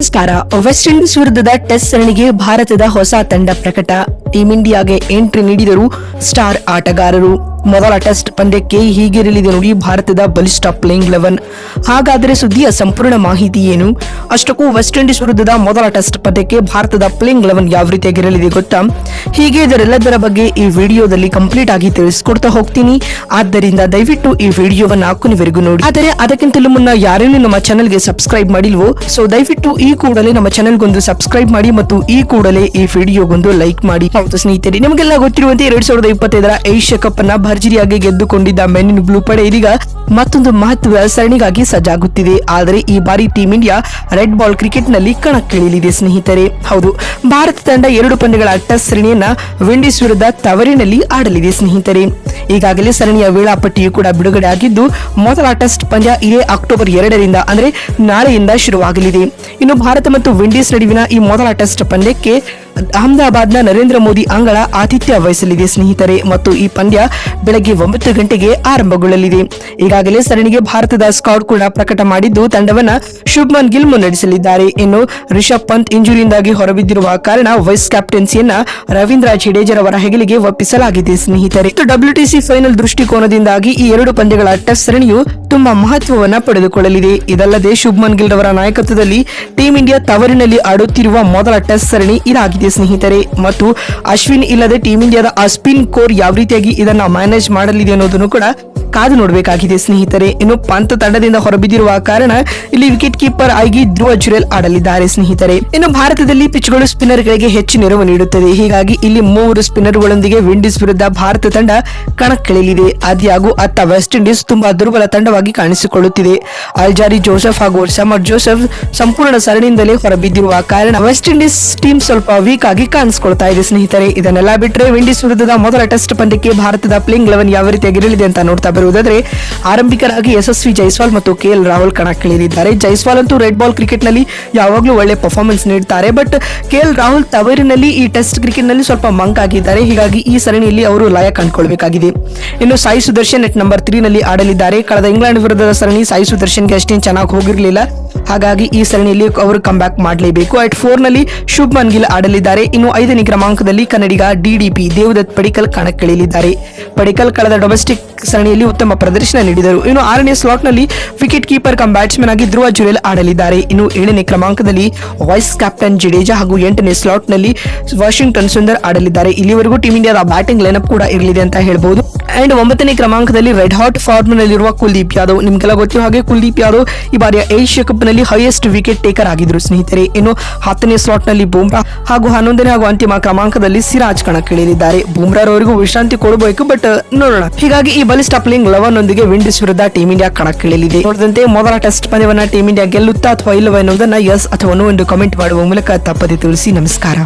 ನಮಸ್ಕಾರ. West Indies ವಿರುದ್ಧದ test ಸರಣಿಗೆ ಭಾರತದ ಹೊಸ ತಂಡ ಪ್ರಕಟ. ಟೀಂ ಇಂಡಿಯಾಗೆ ಎಂಟ್ರಿ ನೀಡಿದರು ಸ್ಟಾರ್ ಆಟಗಾರರು. ಮೊದಲ ಟೆಸ್ಟ್ ಪಂದ್ಯಕ್ಕೆ ಹೀಗಿರಲಿದೆ ನೋಡಿ ಭಾರತದ ಬಲಿಷ್ಠ ಪ್ಲೇಯಿಂಗ್ 11. ಹಾಗಾದರೆ ಸುದ್ದಿಯ ಸಂಪೂರ್ಣ ಮಾಹಿತಿ ಏನು? ಅಷ್ಟಕ್ಕೂ ವೆಸ್ಟ್ ಇಂಡೀಸ್ ವಿರುದ್ಧದ ಮೊದಲ ಟೆಸ್ಟ್ ಪಂದ್ಯಕ್ಕೆ ಭಾರತದ ಪ್ಲೇಯಿಂಗ್ 11 ಯಾವ ರೀತಿಯಾಗಿರಲಿದೆ ಗೊತ್ತಾ? ಹೀಗೆ ಇದರೆಲ್ಲದರ ಬಗ್ಗೆ ಈ ವಿಡಿಯೋದಲ್ಲಿ ಕಂಪ್ಲೀಟ್ ಆಗಿ ತಿಳಿಸ್ಕೊಡ್ತಾ ಹೋಗ್ತೀನಿ. ಆದ್ದರಿಂದ ದಯವಿಟ್ಟು ಈ ವಿಡಿಯೋವನ್ನ ಕೊನೆವರೆಗೂ ನೋಡಿ. ಆದರೆ ಅದಕ್ಕಿಂತಲೂ ಮುನ್ನ ಯಾರೇನು ನಮ್ಮ ಚಾನೆಲ್ಗೆ ಸಬ್ಸ್ಕ್ರೈಬ್ ಮಾಡಿಲ್ವೋ ಸೊ ದಯವಿಟ್ಟು ಈ ಕೂಡಲೇ ನಮ್ಮ ಚಾನೆಲ್ಗೊಂದು ಸಬ್ಸ್ಕ್ರೈಬ್ ಮಾಡಿ ಮತ್ತು ಈ ಕೂಡಲೇ ಈ ವಿಡಿಯೋಗೊಂದು ಲೈಕ್ ಮಾಡಿ. ಹೌದು ಸ್ನೇಹಿತರೆ, ನಿಮಗೆಲ್ಲ ಗೊತ್ತಿರುವಂತೆ 2025ರ ಏಷ್ಯಾ ಕಪ್ ಅನ್ನ ಭರ್ಜರಿಯಾಗಿ ಗೆದ್ದುಕೊಂಡಿದ್ದ ಮೆನ್ ಇನ್ ಬ್ಲೂ ಪಡೆ ಇದೀಗ ಮತ್ತೊಂದು ಮಹತ್ವದ ಸರಣಿಗಾಗಿ ಸಜ್ಜಾಗುತ್ತಿದೆ. ಆದರೆ ಈ ಬಾರಿ team India red ball cricket ನಲ್ಲಿ ಕಣಕ್ಕಿಳಿಯಲಿದೆ ಸ್ನೇಹಿತರೆ. ಹೌದು, ಭಾರತ ತಂಡ 2 ಪಂದ್ಯಗಳ ಟೆಸ್ಟ್ ಸರಣಿಯನ್ನ ವಿಂಡೀಸ್ ವಿರುದ್ಧ ತವರಿನಲ್ಲಿ ಆಡಲಿದೆ ಸ್ನೇಹಿತರೆ. ಈಗಾಗಲೇ ಸರಣಿಯ ವೇಳಾಪಟ್ಟಿಯು ಕೂಡ ಬಿಡುಗಡೆ ಆಗಿದ್ದು ಮೊದಲ ಟೆಸ್ಟ್ ಪಂದ್ಯ ಇದೇ ಅಕ್ಟೋಬರ್ 2ರಿಂದ ಅಂದ್ರೆ ನಾಳೆಯಿಂದ ಶುರುವಾಗಲಿದೆ. ಇನ್ನು ಭಾರತ ಮತ್ತು ವಿಂಡೀಸ್ ನಡುವಿನ ಈ ಮೊದಲ ಟೆಸ್ಟ್ ಪಂದ್ಯಕ್ಕೆ ಅಹಮದಾಬಾದ್ನ ನರೇಂದ್ರ ಮೋದಿ ಅಂಗಳ ಆತಿಥ್ಯ ವಹಿಸಲಿದೆ ಸ್ನೇಹಿತರೆ. ಮತ್ತು ಈ ಪಂದ್ಯ ಬೆಳಗ್ಗೆ 9 ಗಂಟೆಗೆ ಆರಂಭಗೊಳ್ಳಲಿದೆ. ಈಗಾಗಲೇ ಸರಣಿಗೆ ಭಾರತದ ಸ್ಕ್ವಾಡ್ ಕೂಡ ಪ್ರಕಟ ಮಾಡಿದ್ದು ತಂಡವನ್ನ ಶುಭ್ಮನ್ ಗಿಲ್ ಮುನ್ನಡೆಸಲಿದ್ದಾರೆ. ಇನ್ನು ರಿಷಬ್ ಪಂತ್ ಇಂಜುರಿಯಿಂದಾಗಿ ಹೊರಬಿದ್ದಿರುವ ಕಾರಣ ವೈಸ್ ಕ್ಯಾಪ್ಟನ್ಸಿಯನ್ನ ರವೀಂದ್ರ ಜಡೇಜರವರ ಹೆಗಲಿಗೆ ಒಪ್ಪಿಸಲಾಗಿದೆ ಸ್ನೇಹಿತರೆ. WTC ಫೈನಲ್ ದೃಷ್ಟಿಕೋನದಿಂದಾಗಿ ಈ 2 ಪಂದ್ಯಗಳ ಟೆಸ್ಟ್ ಸರಣಿಯು ತುಂಬಾ ಮಹತ್ವವನ್ನ ಪಡೆದುಕೊಳ್ಳಲಿದೆ. ಇದಲ್ಲದೆ ಶುಭ್ಮನ್ ಗಿಲ್ ರವರ ನಾಯಕತ್ವದಲ್ಲಿ ಟೀಂ ಇಂಡಿಯಾ ತವರಿನಲ್ಲಿ ಆಡುತ್ತಿರುವ ಮೊದಲ ಟೆಸ್ಟ್ ಸರಣಿ ಇದಾಗಿದೆ ಸ್ನೇಹಿತರೆ. ಮತ್ತು ಅಶ್ವಿನ್ ಇಲ್ಲದೆ ಟೀಂ ಇಂಡಿಯಾದ ಆ ಸ್ಪಿನ್ ಕೋರ್ ಯಾವ ರೀತಿಯಾಗಿ ಇದನ್ನ ಮ್ಯಾನೇಜ್ ಮಾಡಲಿದೆ ಅನ್ನೋದನ್ನು ಕೂಡ ಕಾದು ನೋಡಬೇಕಾಗಿದೆ ಸ್ನೇಹಿತರೆ. ಇನ್ನು ಪಂತ್ ತಂಡದಿಂದ ಹೊರಬಿದ್ದಿರುವ ಕಾರಣ ಇಲ್ಲಿ ವಿಕೆಟ್ ಕೀಪರ್ ಆಗಿ ಧ್ರುವ ಜುರೇಲ್ ಆಡಲಿದ್ದಾರೆ ಸ್ನೇಹಿತರೆ. ಇನ್ನು ಭಾರತದಲ್ಲಿ ಪಿಚ್ಗಳು ಸ್ಪಿನ್ನರ್ ಗಳಿಗೆ ಹೆಚ್ಚು ನೆರವು ನೀಡುತ್ತದೆ. ಹೀಗಾಗಿ ಇಲ್ಲಿ 3 ಸ್ಪಿನ್ನರ್ಗಳೊಂದಿಗೆ ವಿಂಡೀಸ್ ವಿರುದ್ಧ ಭಾರತ ತಂಡ ಕಣಕ್ಕಿಳಿಯಲಿದೆ. ಆದ್ಯಾಗೂ ಅತ್ತ ವೆಸ್ಟ್ ಇಂಡೀಸ್ ತುಂಬಾ ದುರ್ಬಲ ತಂಡವಾಗಿ ಕಾಣಿಸಿಕೊಳ್ಳುತ್ತಿದೆ. ಅಲ್ಜಾರಿ ಜೋಸೆಫ್ ಹಾಗೂ ಸಮರ್ ಜೋಸೆಫ್ ಸಂಪೂರ್ಣ ಸರಣಿಯಿಂದಲೇ ಹೊರಬಿದ್ದಿರುವ ಕಾರಣ ವೆಸ್ಟ್ ಇಂಡೀಸ್ ಟೀಮ್ ಸ್ವಲ್ಪ ವೀಕ್ ಆಗಿ ಕಾಣಿಸಿಕೊಳ್ತಾ ಇದೆ ಸ್ನೇಹಿತರೆ. ಇದನ್ನೆಲ್ಲ ಬಿಟ್ಟರೆ ವಿಂಡೀಸ್ ವಿರುದ್ಧದ ಮೊದಲ ಟೆಸ್ಟ್ ಪಂದ್ಯಕ್ಕೆ ಭಾರತದ ಪ್ಲೇಯಿಂಗ್ 11 ಯಾವ ರೀತಿಯಾಗಿರಲಿದೆ ಅಂತ ನೋಡ್ತಾ ಬರುವುದಾದ್ರೆ ಆರಂಭಿಕರಾಗಿ ಯಶಸ್ವಿ ಜೈಸ್ವಾಲ್ ಮತ್ತು KL ರಾಹುಲ್ ಕಣಕ್ಕಿಳಿಯಲಿದ್ದಾರೆ. ಜೈಸ್ವಾಲ್ ಅಂತೂ ರೆಡ್ ಬಾಲ್ ಕ್ರಿಕೆಟ್ ನಲ್ಲಿ ಯಾವಾಗಲೂ ಒಳ್ಳೆ ಪರ್ಫಾರ್ಮೆನ್ಸ್ ನೀಡುತ್ತಾರೆ. ಬಟ್ KL ರಾಹುಲ್ ತವರಿನಲ್ಲಿ ಈ ಟೆಸ್ಟ್ ಕ್ರಿಕೆಟ್ ನಲ್ಲಿ ಸ್ವಲ್ಪ ಮಂಕ್ ಆಗಿದ್ದಾರೆ. ಹೀಗಾಗಿ ಈ ಸರಣಿಯಲ್ಲಿ ಅವರು ಲಯ ಕಂಡುಕೊಳ್ಳಬೇಕಾಗಿದೆ. ಇನ್ನು ಸಾಯಿ ಸುದರ್ಶನ್ ನೆಟ್ ನಂಬರ್ 3 ನಲ್ಲಿ ಆಡಲಿದ್ದಾರೆ. ಕಳೆದ ಇಂಗ್ಲೆಂಡ್ ವಿರುದ್ಧದ ಸರಣಿ ಸಾಯಿ ಸುದರ್ಶನ್ಗೆ ಅಷ್ಟೇನು ಚೆನ್ನಾಗಿ ಹೋಗಿರಲಿಲ್ಲ. ಹಾಗಾಗಿ ಈ ಸರಣಿಯಲ್ಲಿ ಅವರು ಕಮ್ ಬ್ಯಾಕ್ ಮಾಡಲೇಬೇಕು. ಅಟ್ 4 ನಲ್ಲಿ ಶುಭ್ಮನ್ ಗಿಲ್ ಆಡಲಿದ್ದಾರೆ. ಇನ್ನು 5ನೇ ಕ್ರಮಾಂಕದಲ್ಲಿ ಕನ್ನಡಿಗ DDP ದೇವದತ್ ಪಡಿಕಲ್ ಕಣಕ್ಕಿಳಿಯಲಿದ್ದಾರೆ. ಪಡಿಕಲ್ ಕಳೆದ ಡೊಮೆಸ್ಟಿಕ್ ಸರಣಿಯಲ್ಲಿ ಉತ್ತಮ ಪ್ರದರ್ಶನ ನೀಡಿದರು. ಇನ್ನು 6ನೇ ಸ್ಲಾಟ್ ನಲ್ಲಿ ವಿಕೆಟ್ ಕೀಪರ್ ಕಮ್ ಬ್ಯಾಟ್ಸ್ಮನ್ ಆಗಿ ಧ್ರುವ ಜುರೇಲ್ ಆಡಲಿದ್ದಾರೆ. ಇನ್ನು 7ನೇ ಕ್ರಮಾಂಕದಲ್ಲಿ ವೈಸ್ ಕ್ಯಾಪ್ಟನ್ ಜಡೇಜಾ ಹಾಗೂ 8ನೇ ಸ್ಲಾಟ್ ನಲ್ಲಿ ವಾಷಿಂಗ್ಟನ್ ಸುಂದರ್ ಆಡಲಿದ್ದಾರೆ. ಇಲ್ಲಿವರೆಗೂ ಟೀಂ ಇಂಡಿಯಾದ ಬ್ಯಾಟಿಂಗ್ ಲೈನಪ್ ಕೂಡ ಇರಲಿದೆ ಅಂತ ಹೇಳ್ಬಹುದು. ಅಂಡ್ 9ನೇ ಕ್ರಮಾಂಕದಲ್ಲಿ ರೆಡ್ ಹಾಟ್ ಫಾರ್ಮ್ ನಲ್ಲಿರುವ ಕುಲ್ದೀಪ್ ಯಾದವ್. ನಿಮ್ಗೆಲ್ಲ ಗೊತ್ತಿರೋ ಹಾಗೆ ಕುಲ್ದೀಪ್ ಯಾದವ್ ಈ ಬಾರಿಯ ಏಷ್ಯಾ ಕಪ್ ನಲ್ಲಿ ಹೈಯೆಸ್ಟ್ ವಿಕೆಟ್ ಟೇಕರ್ ಆಗಿದ್ರು ಸ್ನೇಹಿತರೆ. ಇನ್ನು 10ನೇ ಸ್ಲಾಟ್ ನಲ್ಲಿ ಬೂಮ್ರಾ ಹಾಗೂ 11ನೇ ಹಾಗೂ ಅಂತಿಮ ಕ್ರಮಾಂಕದಲ್ಲಿ ಸಿರಾಜ್ ಕಣಕ್ಕಿಳಿಯಲಿದ್ದಾರೆ. ಬೂಮ್ರಾ ಅವರಿಗೂ ವಿಶ್ರಾಂತಿ ಕೊಡಬೇಕು, ಬಟ್ ನೋಡೋಣ. ಹೀಗಾಗಿ ಈ ಬಲಿಷ್ಠ ಪ್ಲೇಯಿಂಗ್ 11 ನೊಂದಿಗೆ ವಿಂಡೀಸ್ ವಿರುದ್ಧ ಟೀಂ ಇಂಡಿಯಾ ಕಣಕ್ಕಿಳಿಯಲಿದೆ. ನೋಡಿದಂತೆ ಮೊದಲ ಟೆಸ್ಟ್ ಪಂದ್ಯವನ್ನ ಟೀಂ ಇಂಡಿಯಾ ಗೆಲ್ಲುತ್ತಾ ಅಥವಾ ಇಲ್ಲವ ಎನ್ನುವುದನ್ನ ಎಸ್ ಅಥವಾ ನೋ ಎಂದು ಕಮೆಂಟ್ ಮಾಡುವ ಮೂಲಕ ತಪ್ಪದೆ ತಿಳಿಸಿ. ನಮಸ್ಕಾರ.